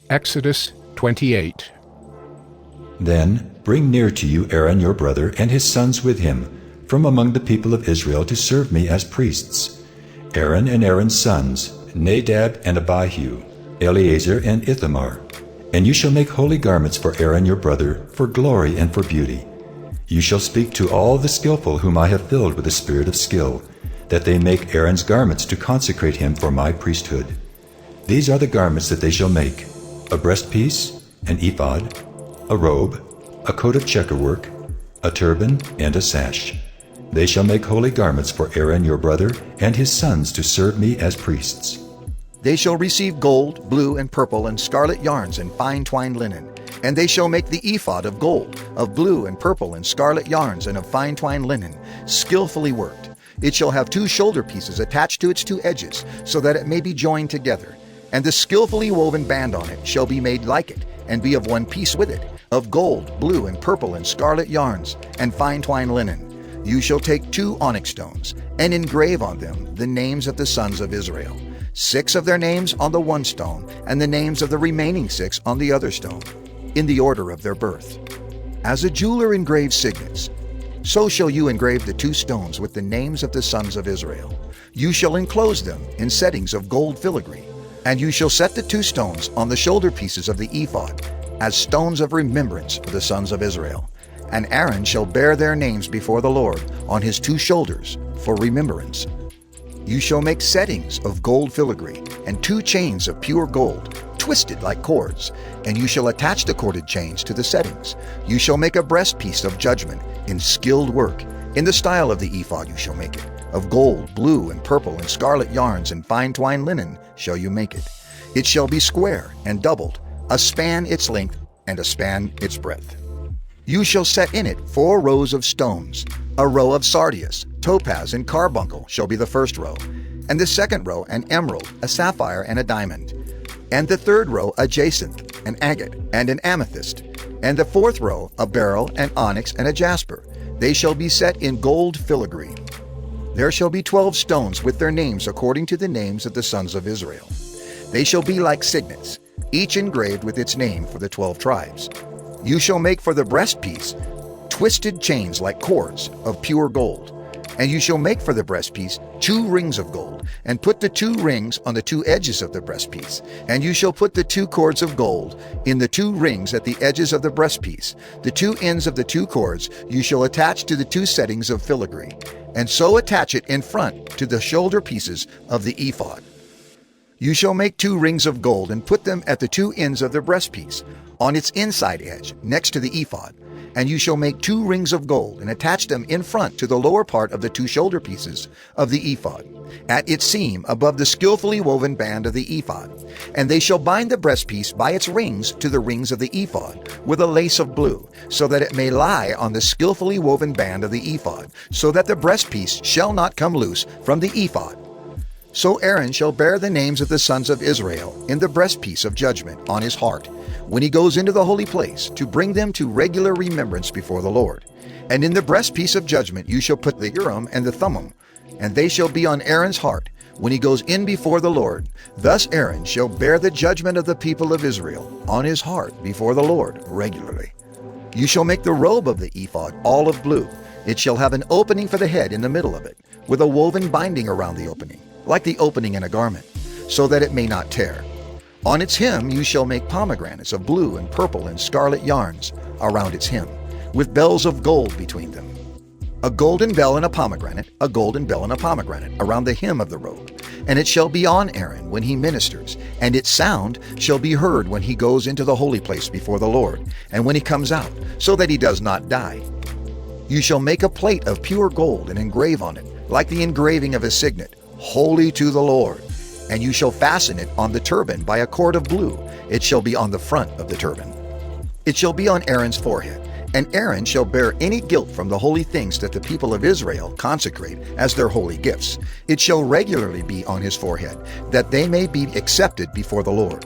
Exodus 28. Then bring near to you Aaron your brother and his sons with him, from among the people of Israel to serve me as priests. Aaron and Aaron's sons, Nadab and Abihu, Eleazar and Ithamar. And you shall make holy garments for Aaron your brother, for glory and for beauty. You shall speak to all the skillful whom I have filled with the spirit of skill, that they make Aaron's garments to consecrate him for my priesthood. These are the garments that they shall make: a breastpiece, an ephod, a robe, a coat of checkerwork, a turban, and a sash. They shall make holy garments for Aaron your brother and his sons to serve me as priests. They shall receive gold, blue, and purple, and scarlet yarns, and fine twined linen. And they shall make the ephod of gold, of blue, and purple, and scarlet yarns, and of fine twined linen, skillfully worked. It shall have 2 shoulder pieces attached to its 2 edges, so that it may be joined together. And the skillfully woven band on it shall be made like it, and be of one piece with it, of gold, blue, and purple, and scarlet yarns, and fine twined linen. You shall take 2 onyx stones, and engrave on them the names of the sons of Israel, 6 of their names on the one stone, and the names of the remaining 6 on the other stone, in the order of their birth. As a jeweler engraves signets, so shall you engrave the 2 stones with the names of the sons of Israel. You shall enclose them in settings of gold filigree, and you shall set the 2 stones on the shoulder pieces of the ephod as stones of remembrance of the sons of Israel. And Aaron shall bear their names before the Lord on his 2 shoulders for remembrance. You shall make settings of gold filigree and 2 chains of pure gold, twisted like cords, and you shall attach the corded chains to the settings. You shall make a breastpiece of judgment in skilled work. In the style of the ephod you shall make it. Of gold, blue, and purple, and scarlet yarns, and fine twined linen shall you make it. It shall be square and doubled, a span its length, and a span its breadth. You shall set in it 4 rows of stones. A row of sardius, topaz, and carbuncle shall be the first row, and the second row an emerald, a sapphire, and a diamond, and the third row a jacinth, an agate, and an amethyst, and the fourth row a beryl, an onyx, and a jasper. They shall be set in gold filigree. There shall be 12 stones with their names according to the names of the sons of Israel. They shall be like signets, each engraved with its name for the 12 tribes. You shall make for the breastpiece twisted chains like cords of pure gold. And you shall make for the breastpiece 2 rings of gold, and put the 2 rings on the 2 edges of the breastpiece. And you shall put the 2 cords of gold in the 2 rings at the edges of the breastpiece. The 2 ends of the 2 cords you shall attach to the 2 settings of filigree, and so attach it in front to the shoulder pieces of the ephod. You shall make 2 rings of gold and put them at the 2 ends of the breastpiece, on its inside edge, next to the ephod. And you shall make 2 rings of gold and attach them in front to the lower part of the 2 shoulder pieces of the ephod, at its seam above the skillfully woven band of the ephod. And they shall bind the breastpiece by its rings to the rings of the ephod with a lace of blue, so that it may lie on the skillfully woven band of the ephod, so that the breastpiece shall not come loose from the ephod. So Aaron shall bear the names of the sons of Israel in the breastpiece of judgment on his heart, when he goes into the holy place, to bring them to regular remembrance before the Lord. And in the breastpiece of judgment you shall put the Urim and the Thummim, and they shall be on Aaron's heart when he goes in before the Lord. Thus Aaron shall bear the judgment of the people of Israel on his heart before the Lord regularly. You shall make the robe of the ephod all of blue. It shall have an opening for the head in the middle of it, with a woven binding around the opening, like the opening in a garment, so that it may not tear. On its hem you shall make pomegranates of blue and purple and scarlet yarns around its hem, with bells of gold between them. A golden bell and a pomegranate, a golden bell and a pomegranate around the hem of the robe. And it shall be on Aaron when he ministers, and its sound shall be heard when he goes into the holy place before the Lord, and when he comes out, so that he does not die. You shall make a plate of pure gold and engrave on it, like the engraving of a signet, holy to the Lord. And you shall fasten it on the turban by a cord of blue. It shall be on the front of the turban. It shall be on Aaron's forehead. And Aaron shall bear any guilt from the holy things that the people of Israel consecrate as their holy gifts. It shall regularly be on his forehead, that they may be accepted before the Lord.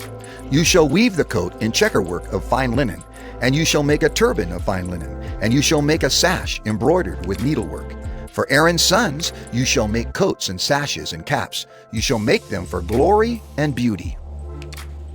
You shall weave the coat in checkerwork of fine linen, and you shall make a turban of fine linen, and you shall make a sash embroidered with needlework. For Aaron's sons you shall make coats and sashes and caps. You shall make them for glory and beauty.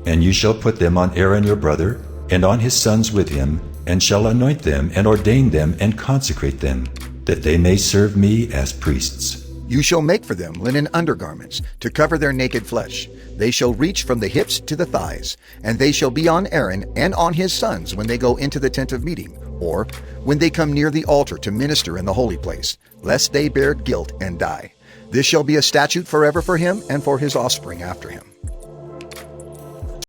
And you shall put them on Aaron your brother, and on his sons with him, and shall anoint them, and ordain them, and consecrate them, that they may serve me as priests. You shall make for them linen undergarments to cover their naked flesh. They shall reach from the hips to the thighs, and they shall be on Aaron and on his sons when they go into the tent of meeting, or when they come near the altar to minister in the holy place, lest they bear guilt and die. This shall be a statute forever for him and for his offspring after him.